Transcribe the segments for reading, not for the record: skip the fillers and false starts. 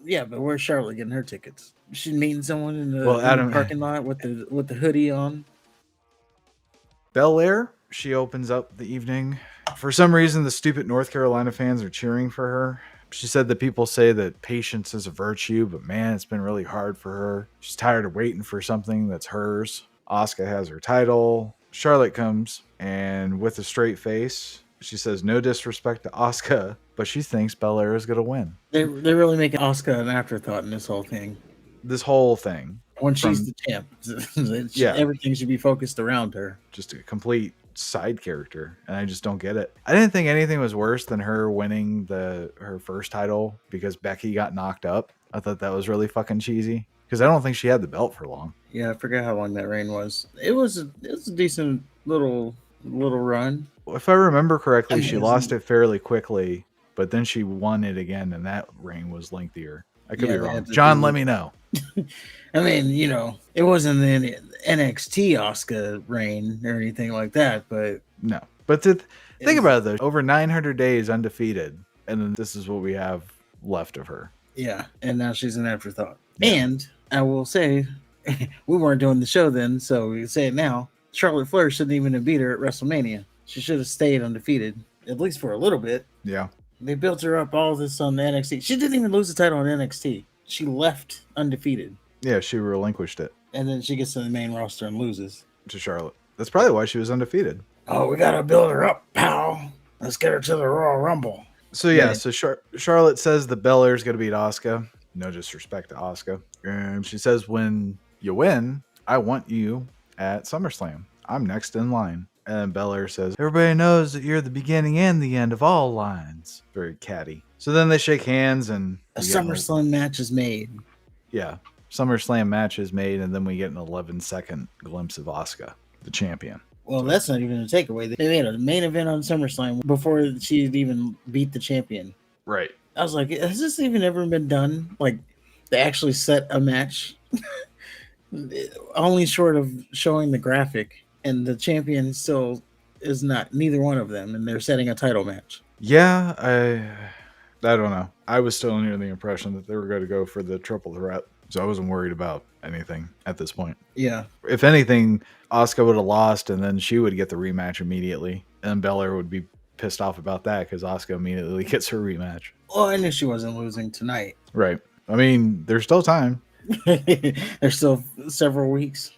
Yeah, but where's Charlotte getting her tickets? She's meeting someone in Well, the Adam parking lot with the hoodie on. Belair, she opens up the evening. For some reason, the stupid North Carolina fans are cheering for her. She said that people say that patience is a virtue, but man, it's been really hard for her. She's tired of waiting for something that's hers. Asuka has her title. Charlotte comes, and with a straight face, she says no disrespect to Asuka, but she thinks Belair is going to win. They're really making Asuka an afterthought in this whole thing. This whole thing When she's from, the champ, yeah, everything should be focused around her. just a complete side character, and I just don't get it. I didn't think anything was worse than her winning her first title because Becky got knocked up. I thought that was really fucking cheesy because I don't think she had the belt for long. Yeah, I forgot how long that reign was. It was a decent little run. If I remember correctly, she lost Amazing. it fairly quickly, but then she won it again, and that reign was lengthier. I could Yeah, be they wrong. had to John, let do. me know. I mean, it wasn't the NXT Asuka reign or anything like that, but No, but to think it's, about it though, over 900 days undefeated, and then this is what we have left of her. yeah. And now she's an afterthought. Yeah. And I will say, we weren't doing the show then, so we can say it now. Charlotte Flair shouldn't even have beat her at WrestleMania. She should have stayed undefeated, at least for a little bit. Yeah. They built her up all this on the NXT. She didn't even lose the title on NXT. She left undefeated. Yeah, she relinquished it And then she gets to the main roster and loses. to Charlotte. That's probably why she was undefeated. Oh, we gotta build her up, pal. Let's get her to the Royal Rumble. So yeah, so Charlotte says that Belair's going to beat Asuka. No disrespect to Asuka. And she says, when you win, I want you at SummerSlam. I'm next in line. And Belair says, everybody knows that you're the beginning and the end of all lines. Very catty. So then they shake hands and A SummerSlam match is made. yeah, SummerSlam match is made, and then we get an 11-second glimpse of Asuka, the champion. Well, that's not even a takeaway. They made a main event on SummerSlam before she'd even beat the champion. Right. I was like, has this even ever been done? Like, they actually set a match? Only short of showing the graphic, and the champion still is not neither one of them, and they're setting a title match. Yeah, I don't know. I was still under the impression that they were going to go for the triple threat, so I wasn't worried about anything at this point. Yeah. If anything, Asuka would have lost, and then she would get the rematch immediately, and Belair would be pissed off about that because Asuka immediately gets her rematch. Well, I knew she wasn't losing tonight. Right. I mean, there's still time. There's still several weeks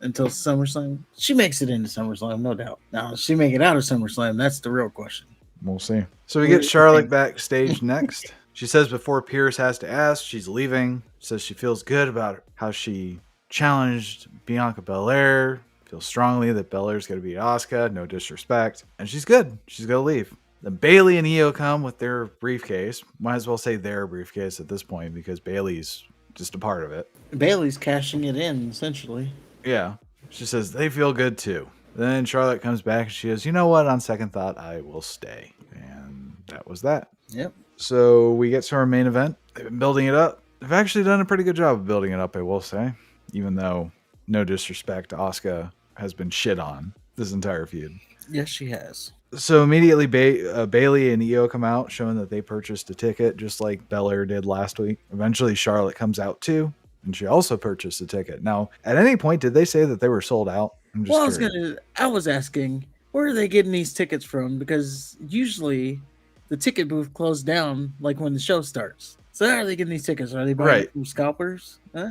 until SummerSlam. She makes it into SummerSlam, no doubt. Now, she make it out of SummerSlam, that's the real question. We'll see. So we get Charlotte backstage next. She says before Pierce has to ask, she's leaving. Says she feels good about how she challenged Bianca Belair. Feels strongly that Belair's going to beat Asuka. No disrespect. And she's good. She's going to leave. Then Bayley and Io come with their briefcase. Might as well say their briefcase at this point because Bayley's just a part of it. Bayley's cashing it in, essentially. Yeah. She says they feel good too. Then Charlotte comes back and she goes, you know what? On second thought, I will stay. And that was that. Yep. So we get to our main event. They've been building it up. They've actually done a pretty good job of building it up, I will say. Even though, no disrespect, Asuka has been shit on this entire feud. Yes, she has. So immediately Bayley and Io come out, showing that they purchased a ticket, just like Belair did last week. Eventually Charlotte comes out too, and she also purchased a ticket. Now, at any point, did they say that they were sold out? I'm just curious. I was asking, where are they getting these tickets from? Because usually the ticket booth closed down like when the show starts. So how are they getting these tickets? Are they buying it from scalpers? Huh?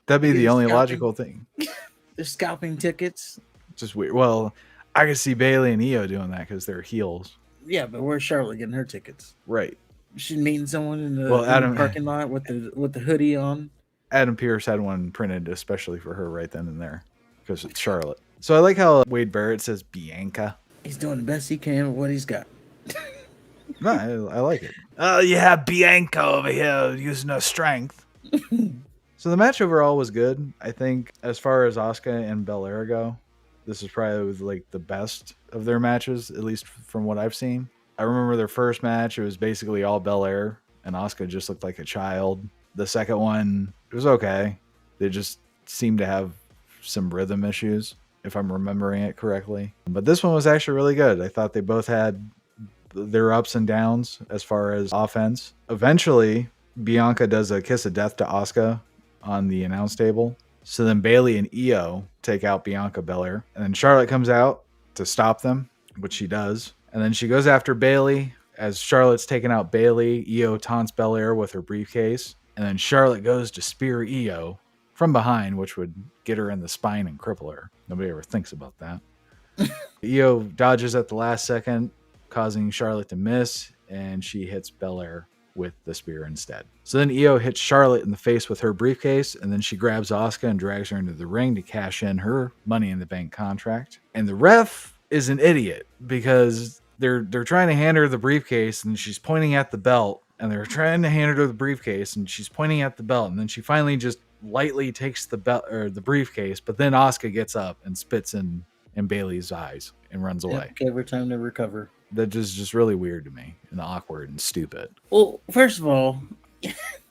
That'd be the only logical thing. They're scalping tickets. Just weird. Well, I can see Bayley and Io doing that because they're heels. Yeah, but where's Charlotte getting her tickets? Right. She's meeting someone in the parking lot with the hoodie on. Adam Pearce had one printed especially for her right then and there because it's Charlotte. So I like how Wade Barrett says Bianca. He's doing the best he can with what he's got. No, I like it. Oh, yeah, Bianca over here using her strength. So the match overall was good. I think as far as Asuka and Belair go, this is probably like the best of their matches, at least from what I've seen. I remember their first match, it was basically all Belair, and Asuka just looked like a child. The second one, it was okay. They just seemed to have some rhythm issues, if I'm remembering it correctly. But this one was actually really good. I thought they both had their ups and downs as far as offense. Eventually, Bianca does a kiss of death to Asuka on the announce table. So then Bayley and Io take out Bianca Belair. And then Charlotte comes out to stop them, which she does. And then she goes after Bayley. As Charlotte's taking out Bayley, Io taunts Belair with her briefcase. And then Charlotte goes to spear Io from behind, which would get her in the spine and cripple her. Nobody ever thinks about that. Io dodges at the last second, causing Charlotte to miss, and she hits Belair with the spear instead. So then Io hits Charlotte in the face with her briefcase, and then she grabs Asuka and drags her into the ring to cash in her Money in the Bank contract. And the ref is an idiot because they're trying to hand her the briefcase, and she's pointing at the belt, and they're trying to hand her the briefcase, and she's pointing at the belt, and then she finally just lightly takes the belt or the briefcase, but then Asuka gets up and spits in Bayley's eyes and runs away. Gave her time to recover. That is just really weird to me and awkward and stupid. Well, first of all,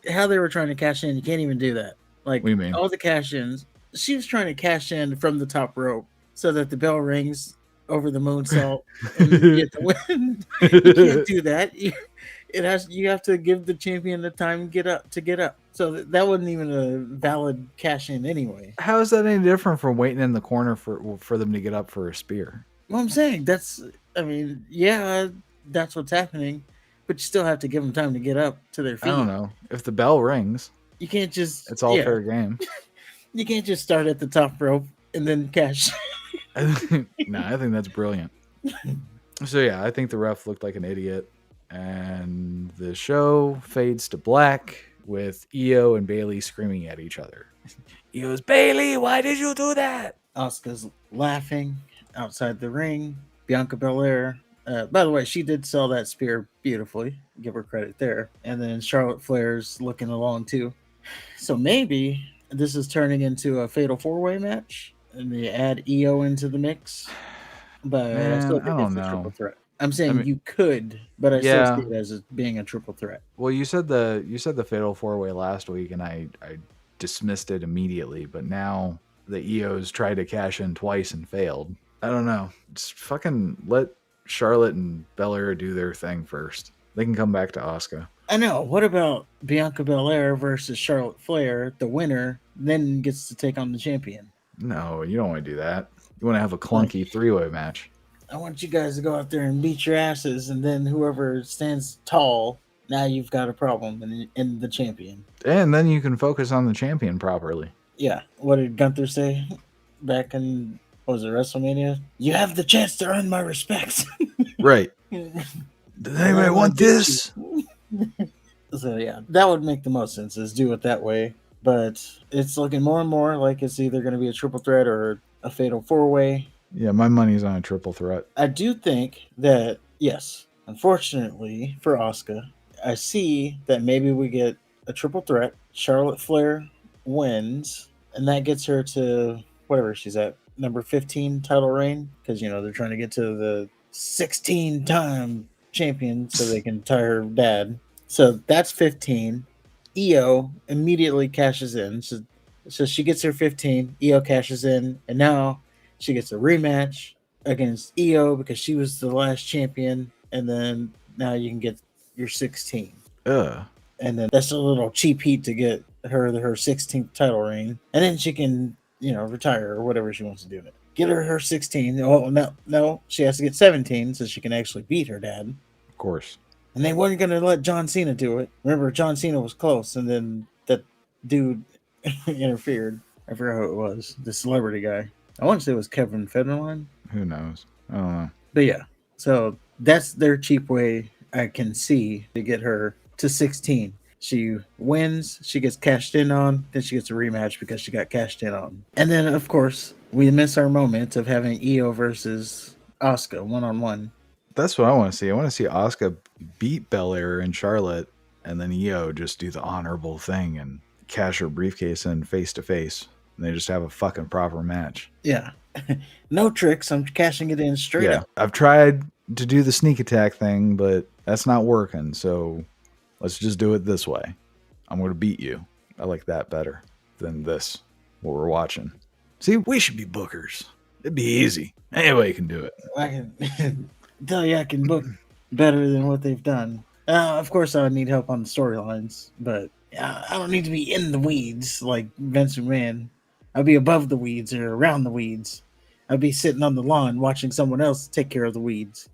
how they were trying to cash in, you can't even do that. Like, what do you mean? All the cash ins, she was trying to cash in from the top rope so that the bell rings over the moonsault and you get the win. You can't do that. You have to give the champion the time to get up. So that wasn't even a valid cash in anyway. How is that any different from waiting in the corner for them to get up for a spear? Well, I'm saying that's what's happening, but you still have to give them time to get up to their feet. I don't know. If the bell rings, you can't just. It's all fair game. You can't just start at the top rope and then cash. No, I think that's brilliant. So yeah, I think the ref looked like an idiot. And the show fades to black with Io and Bayley screaming at each other. Io's, Bayley, why did you do that? Asuka's laughing outside the ring. Bianca Belair. By the way, she did sell that spear beautifully. Give her credit there. And then Charlotte Flair's looking along too. So maybe this is turning into a fatal 4-way match. And they add Io into the mix. But I still think it's a triple threat. I'm saying you could, but I still see it as being a triple threat. Well, you said the fatal 4-way last week, and I dismissed it immediately. But now the EOs tried to cash in twice and failed. I don't know. Just fucking let Charlotte and Belair do their thing first. They can come back to Asuka. I know. What about Bianca Belair versus Charlotte Flair? The winner then gets to take on the champion. No, you don't want to do that. You want to have a clunky 3-way match. I want you guys to go out there and beat your asses, and then whoever stands tall, now you've got a problem in the champion. And then you can focus on the champion properly. Yeah. What did Gunther say back in, was it WrestleMania? You have the chance to earn my respect. Right. Does anybody want this? So yeah, that would make the most sense, is do it that way. But it's looking more and more like it's either going to be a triple threat or a fatal 4-way. Yeah, my money's on a triple threat. I do think that, yes, unfortunately for Asuka, I see that maybe we get a triple threat. Charlotte Flair wins, and that gets her to whatever she's at, number 15 title reign, because, they're trying to get to the 16-time champion so they can tie her dad. So that's 15. Io immediately cashes in. So she gets her 15. Io cashes in, and now she gets a rematch against Io because she was the last champion, and then now you can get your 16. And then that's a little cheap heat to get her 16th title reign, and then she can, retire or whatever she wants to do. Get her 16. Oh no, she has to get 17 so she can actually beat her dad. Of course. And they weren't going to let John Cena do it. Remember, John Cena was close, and then that dude interfered. I forgot who it was. The celebrity guy. I want to say it was Kevin Federline. Who knows? I don't know. But yeah, so that's their cheap way I can see to get her to 16. She wins, she gets cashed in on, then she gets a rematch because she got cashed in on. And then, of course, we miss our moment of having Io versus Asuka one-on-one. That's what I want to see. I want to see Asuka beat Belair and Charlotte, and then Io just do the honorable thing and cash her briefcase in face-to-face. And they just have a fucking proper match. Yeah. No tricks. I'm cashing it in straight up. I've tried to do the sneak attack thing, but that's not working. So let's just do it this way. I'm going to beat you. I like that better than this, what we're watching. See, we should be bookers. It'd be easy. Anybody can do it. I can tell you I can book better than what they've done. Of course, I would need help on the storylines, but I don't need to be in the weeds like Vince McMahon. I'd be above the weeds or around the weeds. I'd be sitting on the lawn watching someone else take care of the weeds.